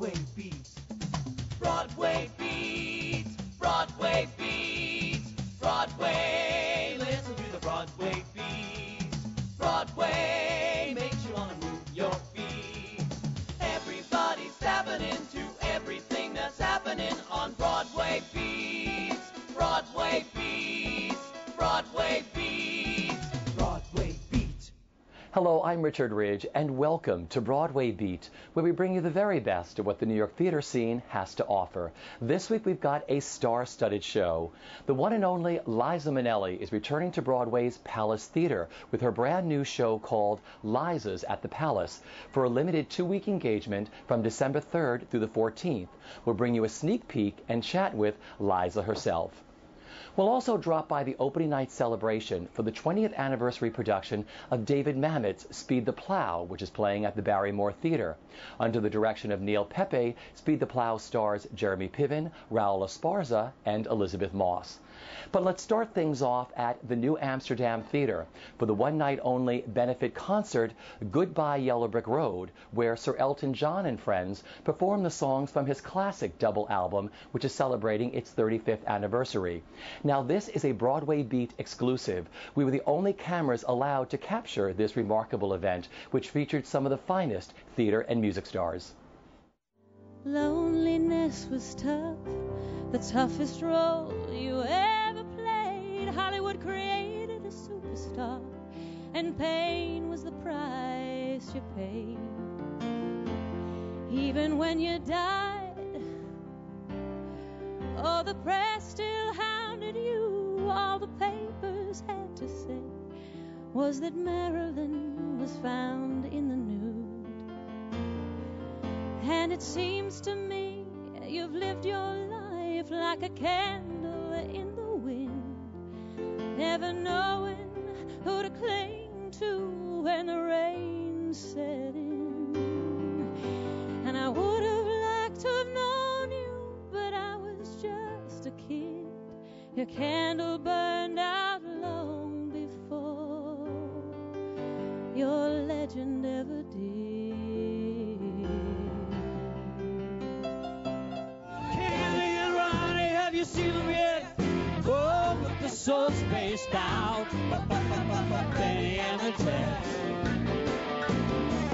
Broadway Beat. Broadway Beat. Broadway Beat. Broadway. Listen to the Broadway Beat. Broadway makes you wanna move your feet. Everybody's tapping into everything that's happening on Broadway Beat. Broadway Beat. Broadway Beat. Broadway Beat. Hello, I'm Richard Ridge, and welcome to Broadway Beat, where we bring you the very best of what the New York theater scene has to offer. This week we've got a star-studded show. The one and only Liza Minnelli is returning to Broadway's Palace Theater with her brand new show called Liza's at the Palace for a limited 2-week engagement from December 3rd through the 14th. We'll bring you a sneak peek and chat with Liza herself. We'll also drop by the opening night celebration for the 20th anniversary production of David Mamet's Speed-The-Plow, which is playing at the Barrymore Theater. Under the direction of Neil Pepe, Speed-The-Plow stars Jeremy Piven, Raul Esparza, and Elizabeth Moss. But let's start things off at the New Amsterdam Theater for the one-night-only benefit concert Goodbye Yellow Brick Road, where Sir Elton John and friends perform the songs from his classic double album, which is celebrating its 35th anniversary. Now, this is a Broadway Beat exclusive. We were the only cameras allowed to capture this remarkable event, which featured some of the finest theater and music stars. Loneliness was tough, the toughest role you ever played. Hollywood created a superstar, and pain was the price you paid. Even when you died, oh, the press still hounded you. All the papers had to say was that Marilyn was found in the nude. And it seems to me you've lived your life like a candle in the wind, never knowing who to cling to when the rain set in. And I would have liked to have known you, but I was just a kid. Your candle burned out long before your legend ever did. Kelly and Ronnie, have you seen them yet? Oh, but they're so spaced out. Benny and the Jets.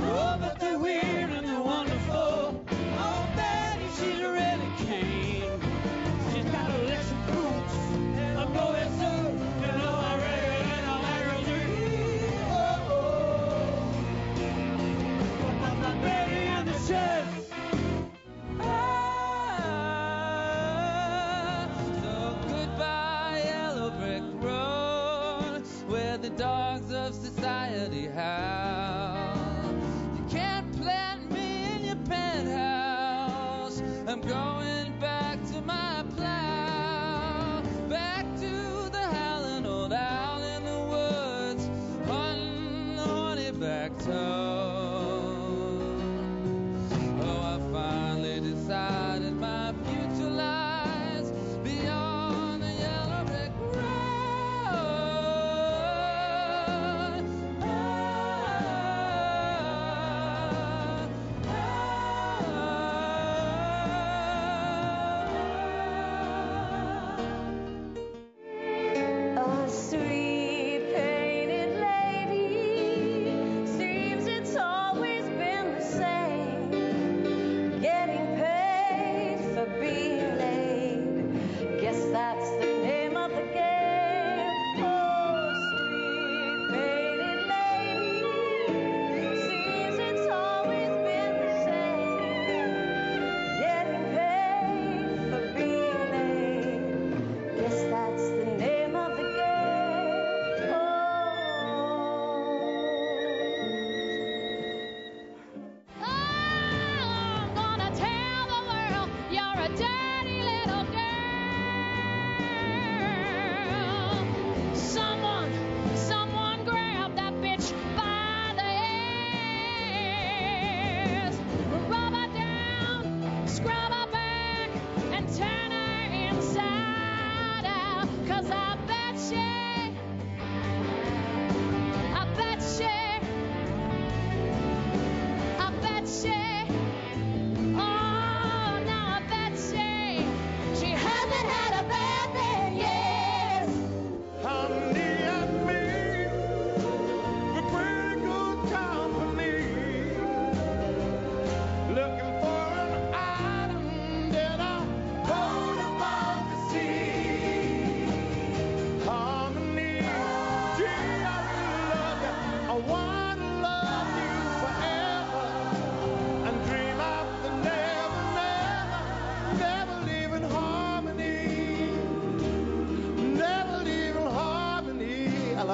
Oh, but they're weird and they're wonderful. Oh, Betty, she's really keen. She's got a lick of boots. I'm going through, you know, I reckon and I reckon. Betty and the Jets. The dogs of society house. You can't plant me in your penthouse. I'm going back to my plow, back to the howling old owl in the woods, hunting the horny-back toad. Oh, I finally decided my future lies beyond the yellow brick road.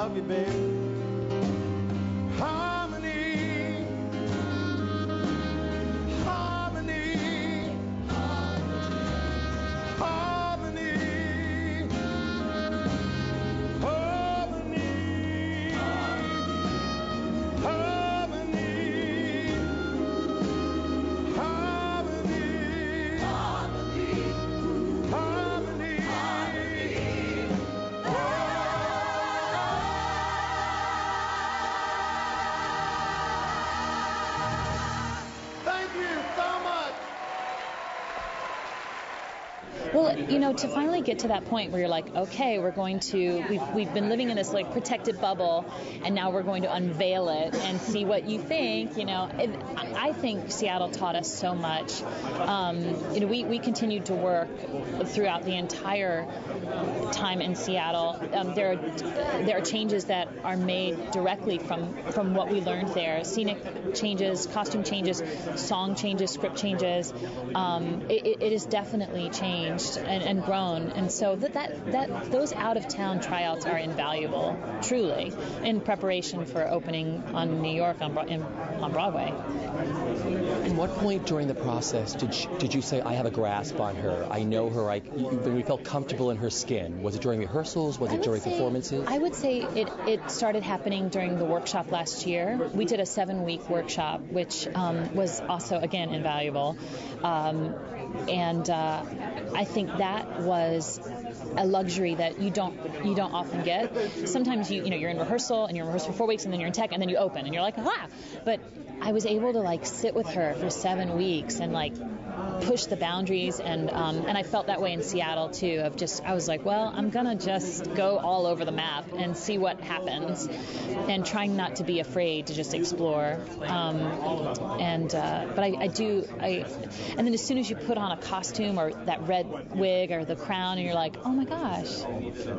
love you, baby. Harmony, harmony, harmony, harmony, harmony, harmony, harmony, harmony, harmony. Thank you so much. Well, you know, to finally get to that point where you're like, okay, we've been living in this like protected bubble, and now we're going to unveil it and see what you think. You know, I think Seattle taught us so much. You know, we continued to work throughout the entire time in Seattle. There are changes that are made directly from what we learned there. Scenic changes, costume changes, song changes, script changes. It has definitely changed and grown, and so that those out of town tryouts are invaluable, truly, in preparation for opening on New York on Broadway. At what point during the process did you say, I have a grasp on her, I know her, when we felt comfortable in her skin? Was it during rehearsals? Was it during performances? I would say it started happening during the workshop last year. We did a 7-week workshop, which was also, again, invaluable. And I think that was a luxury that you don't often get. Sometimes you're in rehearsal and you're in rehearsal for 4 weeks, and then you're in tech, and then you open and you're like, ah! But I was able to like sit with her for 7 weeks and like push the boundaries, and I felt that way in Seattle too. I was like, well, I'm gonna just go all over the map and see what happens, and trying not to be afraid to just explore. But and then as soon as you put on a costume or that red wig or the crown, and you're like, oh my gosh,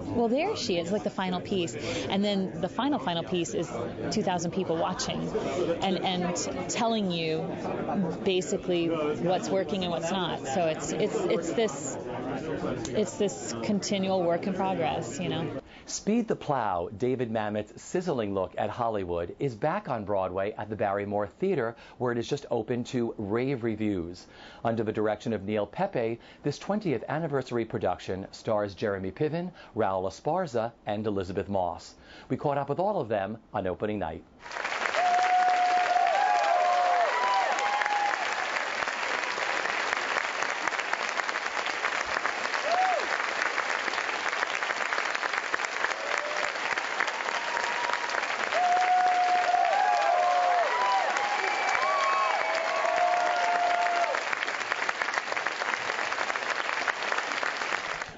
well there she is, like the final piece, and then the final piece is 2,000 people watching and telling you basically what's working and what's not. So it's this continual work in progress, you know. Speed-The-Plow, David Mamet's sizzling look at Hollywood, is back on Broadway at the Barrymore Theater, where it has just opened to rave reviews. Under the direction of Neil Pepe, this 20th anniversary production stars Jeremy Piven, Raul Esparza, and Elizabeth Moss. We caught up with all of them on opening night.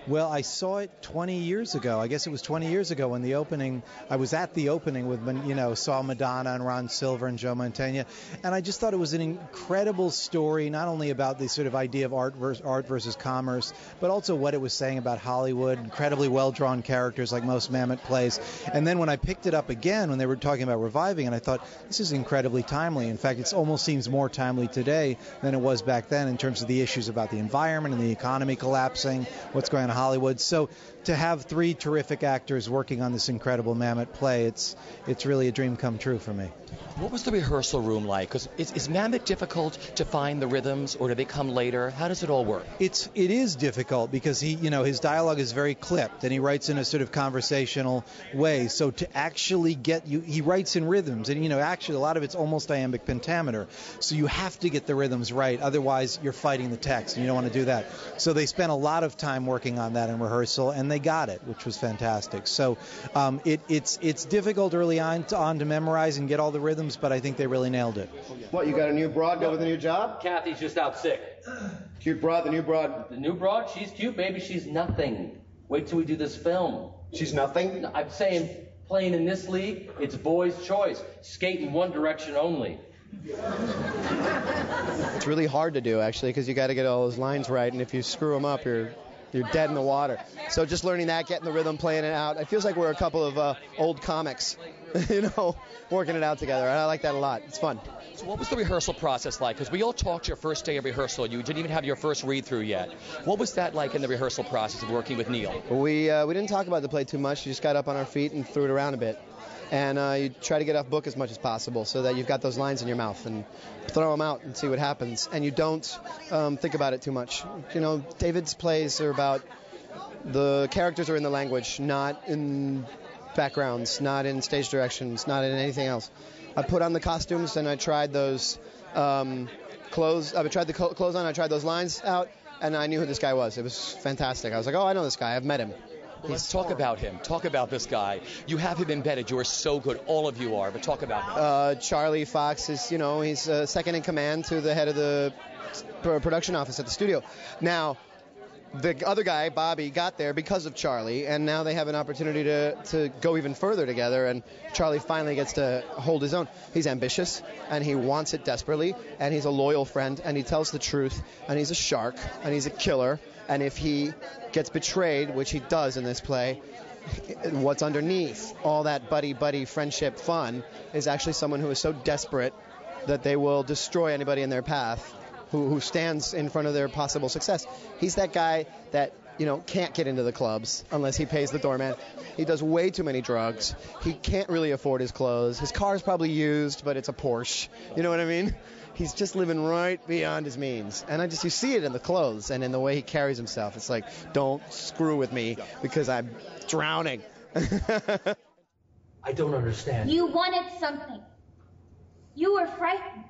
Well, I saw it 20 years ago. I guess it was 20 years ago when the opening, I was at the opening with, saw Madonna and Ron Silver and Joe Mantegna, and I just thought it was an incredible story, not only about the sort of idea of art versus commerce, but also what it was saying about Hollywood, incredibly well-drawn characters like most Mamet plays. And then when I picked it up again, when they were talking about reviving it, I thought, this is incredibly timely. In fact, it almost seems more timely today than it was back then in terms of the issues about the environment and the economy collapsing, what's going on in Hollywood. So to have 3 terrific actors working on this incredible Mamet play, it's really a dream come true for me. What was the rehearsal room like? Because is Mamet difficult to find the rhythms, or do they come later? How does it all work? It is difficult because his dialogue is very clipped, and he writes in a sort of conversational way. So to actually he writes in rhythms, and actually a lot of it's almost iambic pentameter. So you have to get the rhythms right, otherwise you're fighting the text, and you don't want to do that. So they spent a lot of time working on that in rehearsal, and they got it, which was fantastic. So it's difficult early on to memorize and get all the rhythms, but I think they really nailed it. What, you got a new broad go with a new job? Kathy's just out sick. Cute broad, the new broad. The new broad? She's cute, baby. She's nothing. Wait till we do this film. She's nothing? No, I'm saying, playing in this league, it's boys' choice. Skate in one direction only. It's really hard to do, actually, because you got to get all those lines right, and if you screw them up, you're dead in the water. So just learning that, getting the rhythm, playing it out. It feels like we're a couple of old comics working it out together. And I like that a lot. It's fun. So what was the rehearsal process like? Because we all talked your first day of rehearsal. You didn't even have your first read-through yet. What was that like in the rehearsal process of working with Neil? We didn't talk about the play too much. We just got up on our feet and threw it around a bit. And you try to get off book as much as possible so that you've got those lines in your mouth and throw them out and see what happens. And you don't think about it too much. David's plays are about the characters are in the language, not in backgrounds, not in stage directions, not in anything else. I put on the costumes and I tried those clothes. I tried the clothes on. I tried those lines out, and I knew who this guy was. It was fantastic. I was like, oh, I know this guy. I've met him. Well, let's talk about him. Talk about this guy. You have him embedded. You are so good. All of you are. But talk about him. Charlie Fox is, he's second in command to the head of the production office at the studio. Now, the other guy, Bobby, got there because of Charlie, and now they have an opportunity to go even further together, and Charlie finally gets to hold his own. He's ambitious, and he wants it desperately, and he's a loyal friend, and he tells the truth, and he's a shark, and he's a killer, and if he gets betrayed, which he does in this play, what's underneath all that buddy friendship fun is actually someone who is so desperate that they will destroy anybody in their path who stands in front of their possible success. He's that guy that, can't get into the clubs unless he pays the doorman. He does way too many drugs. He can't really afford his clothes. His car's probably used, but it's a Porsche. You know what I mean? He's just living right beyond his means. And you see it in the clothes and in the way he carries himself. It's like, don't screw with me because I'm drowning. I don't understand. You wanted something. You were frightened.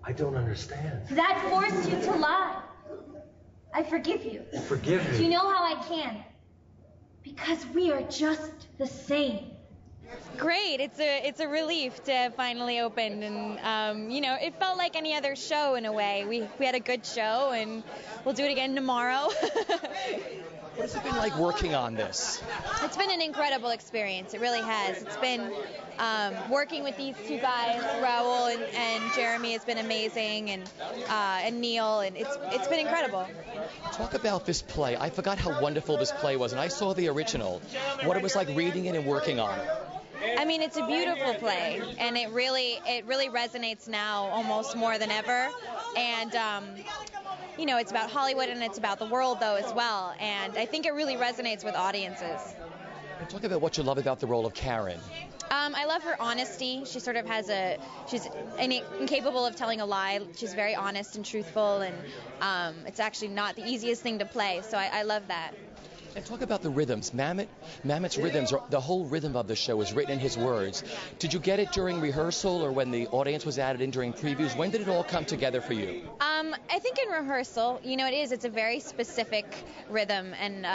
I don't understand. That forced you to lie. I forgive you. Forgive me? Do you know how I can? Because we are just the same. Great. It's a relief to finally open, and it felt like any other show in a way. We had a good show, and we'll do it again tomorrow. What has it been like working on this? It's been an incredible experience. It really has. It's been working with these two guys, Raoul and Jeremy, has been amazing, and Neil, and it's been incredible. Talk about this play. I forgot how wonderful this play was, and I saw the original. What it was like reading it and working on it. I mean, it's a beautiful play, and it really resonates now almost more than ever. And it's about Hollywood and it's about the world though as well. And I think it really resonates with audiences. And talk about what you love about the role of Karen. I love her honesty. She sort of she's incapable of telling a lie. She's very honest and truthful, and it's actually not the easiest thing to play. So I love that. And talk about the rhythms. Mamet's rhythms, the whole rhythm of the show is written in his words. Did you get it during rehearsal or when the audience was added in during previews? When did it all come together for you? I think in rehearsal, it's a very specific rhythm, and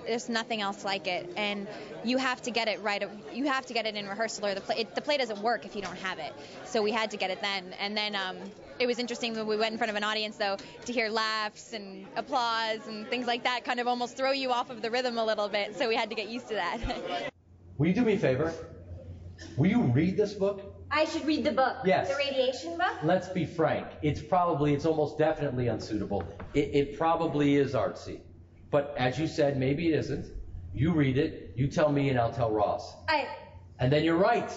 there's nothing else like it. And you have to get it right. You have to get it in rehearsal, or the play doesn't work if you don't have it. So we had to get it then. And then it was interesting when we went in front of an audience, though, to hear laughs and applause and things like that kind of almost throw you off of the rhythm a little bit, so we had to get used to that. Will you do me a favor? Will you read this book? I should read the book. Yes. The radiation book? Let's be frank. It's almost definitely unsuitable. It probably is artsy. But as you said, maybe it isn't. You read it, you tell me, and I'll tell Ross. And then you're right.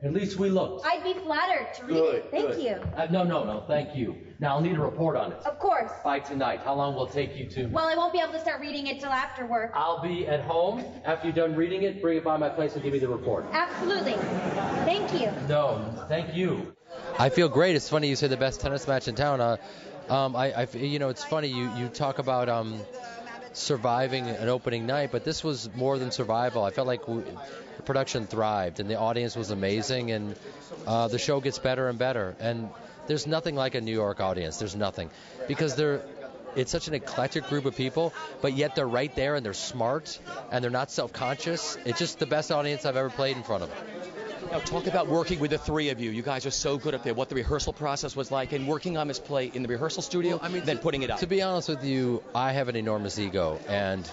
At least we looked. I'd be flattered to read it. Thank you. No, thank you. Now, I'll need a report on it. Of course. By tonight. How long will it take you to? Well, I won't be able to start reading it till after work. I'll be at home. After you're done reading it, bring it by my place and give me the report. Absolutely. Thank you. No, thank you. I feel great. It's funny you say the best tennis match in town. It's funny you talk about surviving an opening night, but this was more than survival. I felt like the production thrived and the audience was amazing, and the show gets better and better. And there's nothing like a New York audience. There's nothing, because it's such an eclectic group of people, but yet they're right there and they're smart and they're not self-conscious. It's just the best audience I've ever played in front of. Now talk about working with the three of you. You guys are so good up there. What the rehearsal process was like, and working on this play in the rehearsal studio, then putting it out. To be honest with you, I have an enormous ego, and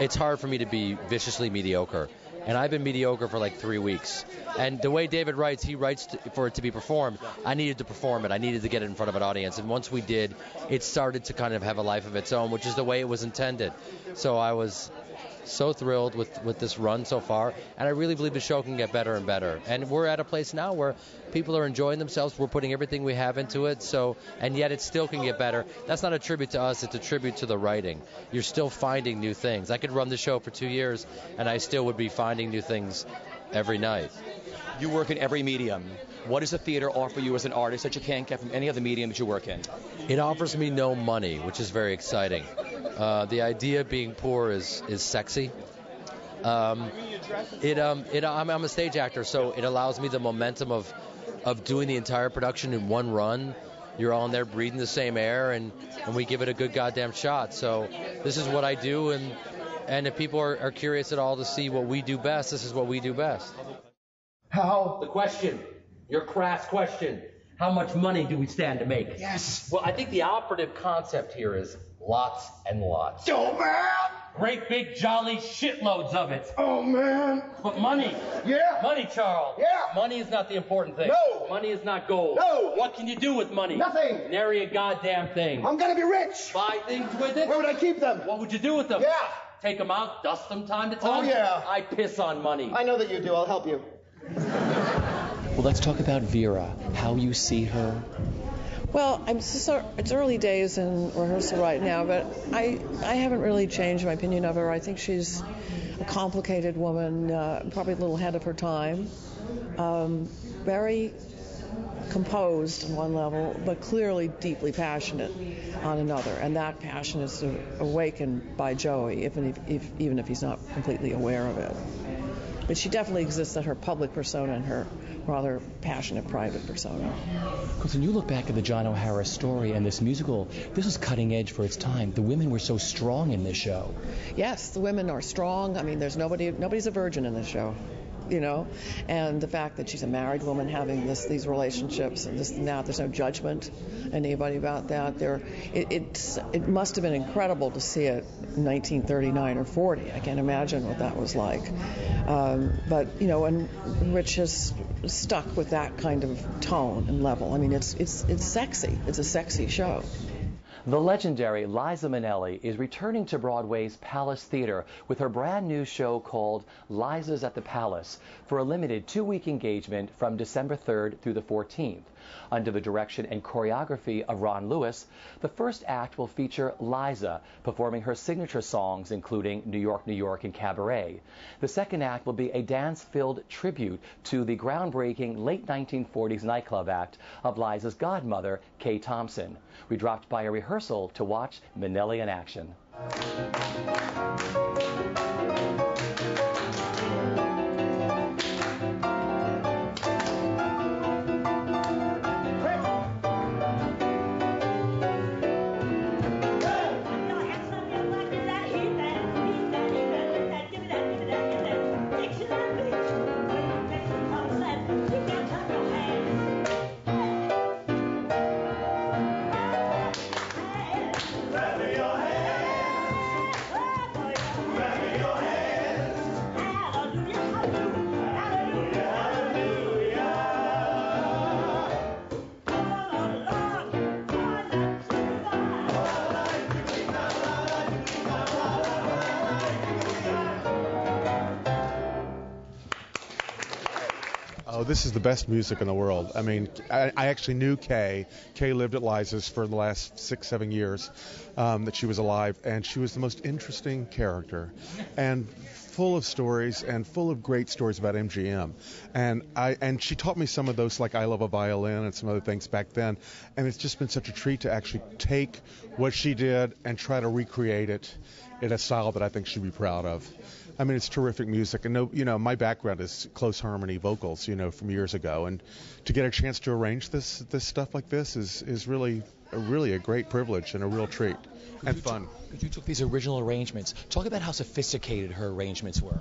it's hard for me to be viciously mediocre. And I've been mediocre for like 3 weeks. And the way David writes, he writes for it to be performed. I needed to perform it. I needed to get it in front of an audience. And once we did, it started to kind of have a life of its own, which is the way it was intended. So I was so thrilled with this run so far, and I really believe the show can get better and better. And we're at a place now where people are enjoying themselves. We're putting everything we have into it, and yet it still can get better. That's not a tribute to us, it's a tribute to the writing. You're still finding new things. I could run the show for 2 years, and I still would be finding new things every night. You work in every medium. What does the theater offer you as an artist that you can't get from any other medium that you work in? It offers me no money, which is very exciting. The idea of being poor is sexy. I'm a stage actor, so it allows me the momentum of doing the entire production in one run. You're all in there breathing the same air, and we give it a good goddamn shot. So this is what I do, and if people are curious at all to see what we do best, this is what we do best. How? The question. Your crass question. How much money do we stand to make? Yes. Well, I think the operative concept here is lots and lots. Oh, man. Great big jolly shitloads of it. Oh, man. But money. Yeah. Money, Charles. Yeah. Money is not the important thing. No. Money is not gold. No. What can you do with money? Nothing. Nary a goddamn thing. I'm going to be rich. Buy things with it? Where would I keep them? What would you do with them? Yeah. Take them out, dust them time to time? Oh, yeah. I piss on money. I know that you do. I'll help you. Well, let's talk about Vera, how you see her. Well, it's early days in rehearsal right now, but I haven't really changed my opinion of her. I think she's a complicated woman, probably a little ahead of her time. Very composed on one level, but clearly deeply passionate on another. And that passion is awakened by Joey, even if he's not completely aware of it. But she definitely exists in her public persona and her rather passionate private persona. Because when you look back at the John O'Hara story and this musical, this was cutting edge for its time. The women were so strong in this show. Yes, the women are strong. I mean, there's nobody's a virgin in this show, you know. And the fact that she's a married woman having these relationships and this and that, there's no judgment anybody about that. It must have been incredible to see it in 1939 or 40. I can't imagine what that was like. But you know, and Rich has stuck with that kind of tone and level. I mean, it's sexy. It's a sexy show. The legendary Liza Minnelli is returning to Broadway's Palace Theater with her brand new show called Liza's at the Palace for a limited 2-week engagement from December 3rd through the 14th. Under the direction and choreography of Ron Lewis, the first act will feature Liza performing her signature songs including New York, New York and Cabaret. The second act will be a dance-filled tribute to the groundbreaking late 1940s nightclub act of Liza's godmother, Kay Thompson. We dropped by a rehearsal to watch Minnelli in action. Oh, this is the best music in the world. I mean, I actually knew Kay. Kay lived at Liza's for the last 6-7 years that she was alive, and she was the most interesting character, and full of stories and full of great stories about MGM. And she taught me some of those, like I Love a Violin and some other things back then. And it's just been such a treat to actually take what she did and try to recreate it in a style that I think she'd be proud of. I mean, it's terrific music, and my background is close harmony vocals, from years ago, and to get a chance to arrange this stuff like this is really a great privilege and a real treat and fun. You took these original arrangements. Talk about how sophisticated her arrangements were.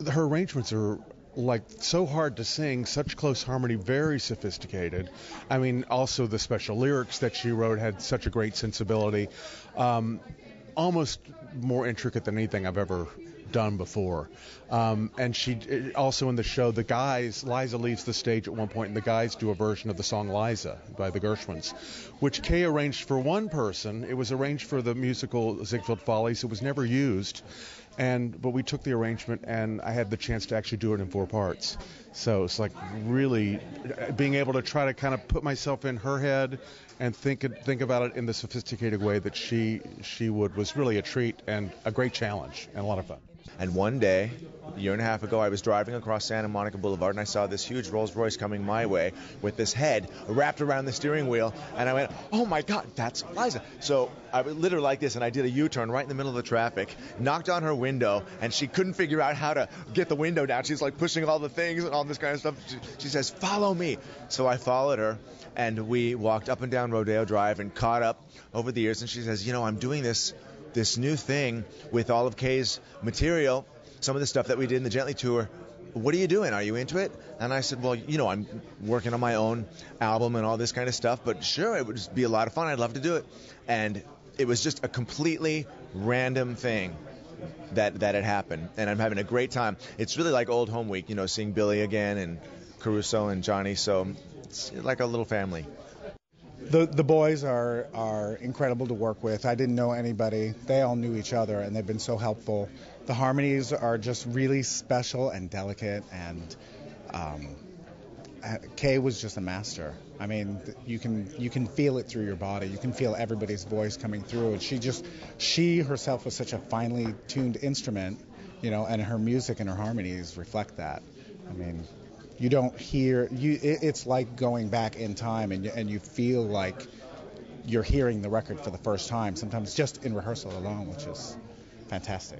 Her arrangements are like so hard to sing, such close harmony, very sophisticated. I mean, also the special lyrics that she wrote had such a great sensibility, almost more intricate than anything I've ever done before. And she also in the show, Liza leaves the stage at one point, and the guys do a version of the song Liza by the Gershwins, which Kay arranged for one person. It was arranged for the musical Ziegfeld Follies. It was never used. But we took the arrangement, and I had the chance to actually do it in 4 parts. So it's like really being able to try to kind of put myself in her head and think about it in the sophisticated way that she would was really a treat and a great challenge and a lot of fun. And one day, a year and a half ago, I was driving across Santa Monica Boulevard, and I saw this huge Rolls Royce coming my way with this head wrapped around the steering wheel, and I went, oh my God, that's Liza. So I was literally like this, and I did a U-turn right in the middle of the traffic, knocked on her window, and she couldn't figure out how to get the window down. She's like pushing all the things and all this kind of stuff. She says, follow me. So I followed her, and we walked up and down Rodeo Drive and caught up over the years, and she says, I'm doing this new thing with all of Kay's material, some of the stuff that we did in the Gently tour. What are you doing? Are you into it? And I said, well, I'm working on my own album and all this kind of stuff, but sure, it would just be a lot of fun. I'd love to do it. And it was just a completely random thing that had happened, and I'm having a great time. It's really like old home week, seeing Billy again and Caruso and Johnny, so it's like a little family. The boys are incredible to work with. I didn't know anybody. They all knew each other, and they've been so helpful. The harmonies are just really special and delicate, and Kay was just a master. I mean, you can feel it through your body. You can feel everybody's voice coming through. And she herself was such a finely tuned instrument, and her music and her harmonies reflect that. I mean, you don't hear it's like going back in time, and you feel like you're hearing the record for the first time, sometimes just in rehearsal alone, which is fantastic.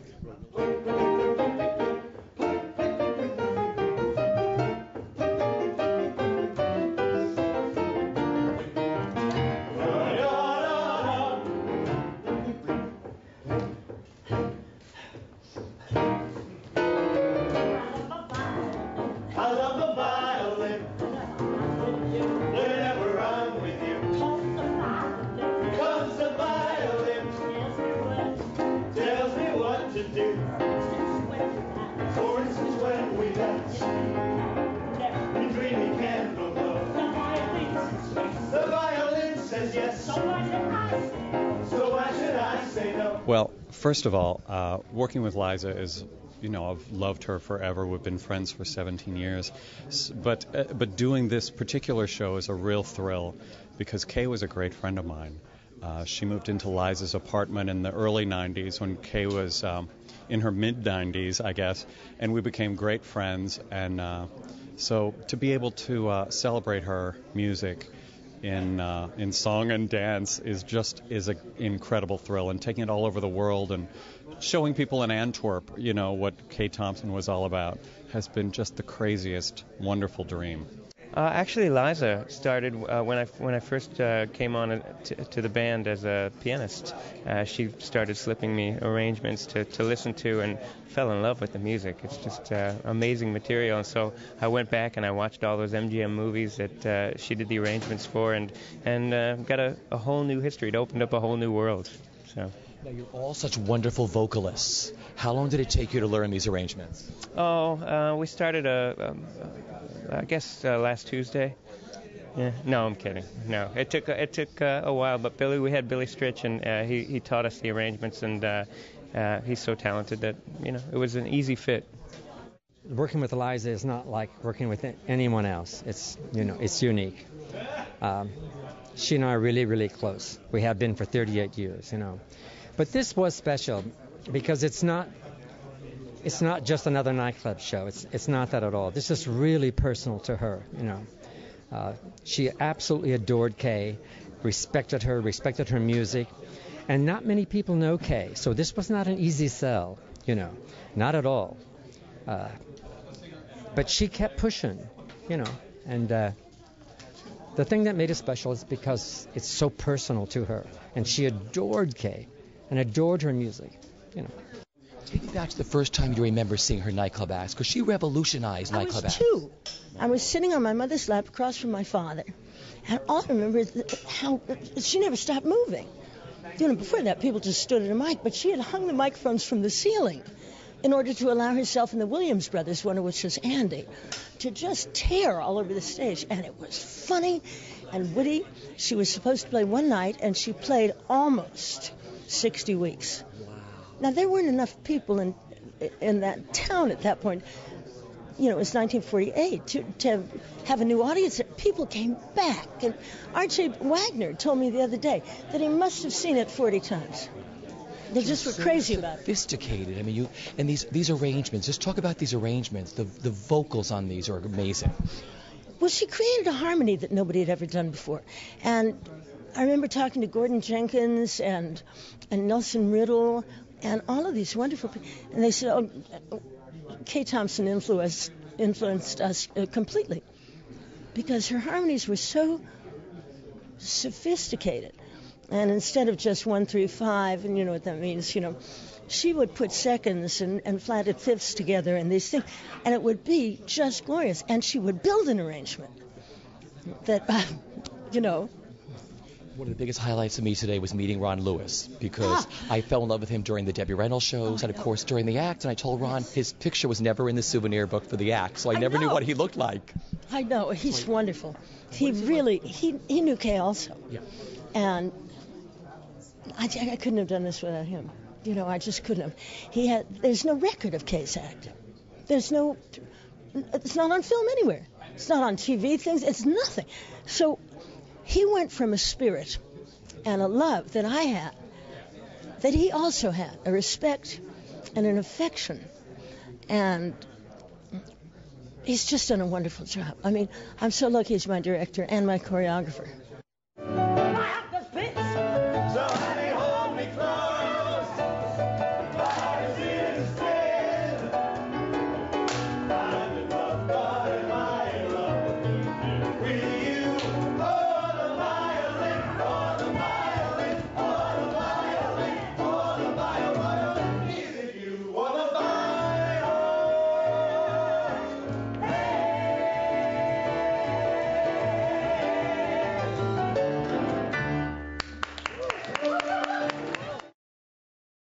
Well, first of all, working with Liza is, I've loved her forever. We've been friends for 17 years. But doing this particular show is a real thrill because Kay was a great friend of mine. She moved into Liza's apartment in the early 90s when Kay was in her mid-90s, I guess, and we became great friends. And so to be able to celebrate her music in song and dance is an incredible thrill, and taking it all over the world and showing people in Antwerp, what Kay Thompson was all about has been just the craziest, wonderful dream. Actually, Liza started when I first came on to the band as a pianist. She started slipping me arrangements to listen to, and fell in love with the music. It's just amazing material. And so I went back and I watched all those MGM movies that she did the arrangements for, and got a whole new history. It opened up a whole new world. So. Now, you're all such wonderful vocalists. How long did it take you to learn these arrangements? We started, I guess, last Tuesday. Yeah. No, I'm kidding. No, it took a while, but we had Billy Stritch, and he taught us the arrangements, and he's so talented that it was an easy fit. Working with Liza is not like working with anyone else. It's it's unique. She and I are really, really close. We have been for 38 years. But this was special because it's not just another nightclub show. It's not that at all. This is really personal to her. She absolutely adored Kay, respected her music, and not many people know Kay. So this was not an easy sell, not at all. But she kept pushing, and the thing that made it special is because it's so personal to her, and she adored Kay and adored her music. Take me back to the first time you remember seeing her nightclub acts, because she revolutionized nightclub acts. I was 2. I was sitting on my mother's lap across from my father, and all I remember is how she never stopped moving. Before that, people just stood at a mic, but she had hung the microphones from the ceiling in order to allow herself and the Williams brothers, one of which was Andy, to just tear all over the stage. And it was funny and witty. She was supposed to play one night, and she played almost 60 weeks. Wow. Now, there weren't enough people in that town at that point. You know, it was 1948, to have a new audience. People came back. And R.J. Wagner told me the other day that he must have seen it 40 times. They just were crazy about it. Sophisticated. I mean, and these arrangements, just talk about these arrangements. The vocals on these are amazing. Well, she created a harmony that nobody had ever done before. And I remember talking to Gordon Jenkins and Nelson Riddle and all of these wonderful people. And they said, oh, Kay Thompson influenced us completely, because her harmonies were so sophisticated. And instead of just 1, 3, 5, and you know what that means, you know, she would put seconds and flatted fifths together and these things, and it would be just glorious. And she would build an arrangement that, you know. One of the biggest highlights of me today was meeting Ron Lewis, because I fell in love with him during the Debbie Reynolds shows and, of course, during the act. And I told Ron his picture was never in the souvenir book for the act, so I never knew what he looked like. I know. He's wonderful. He really, he knew Kay also. Yeah. And I couldn't have done this without him. You know, I just couldn't have. There's no record of Kay's acting. It's not on film anywhere. It's not on TV things. It's nothing. So he went from a spirit and a love that I had, that he also had, a respect and an affection. And he's just done a wonderful job. I mean, I'm so lucky he's my director and my choreographer.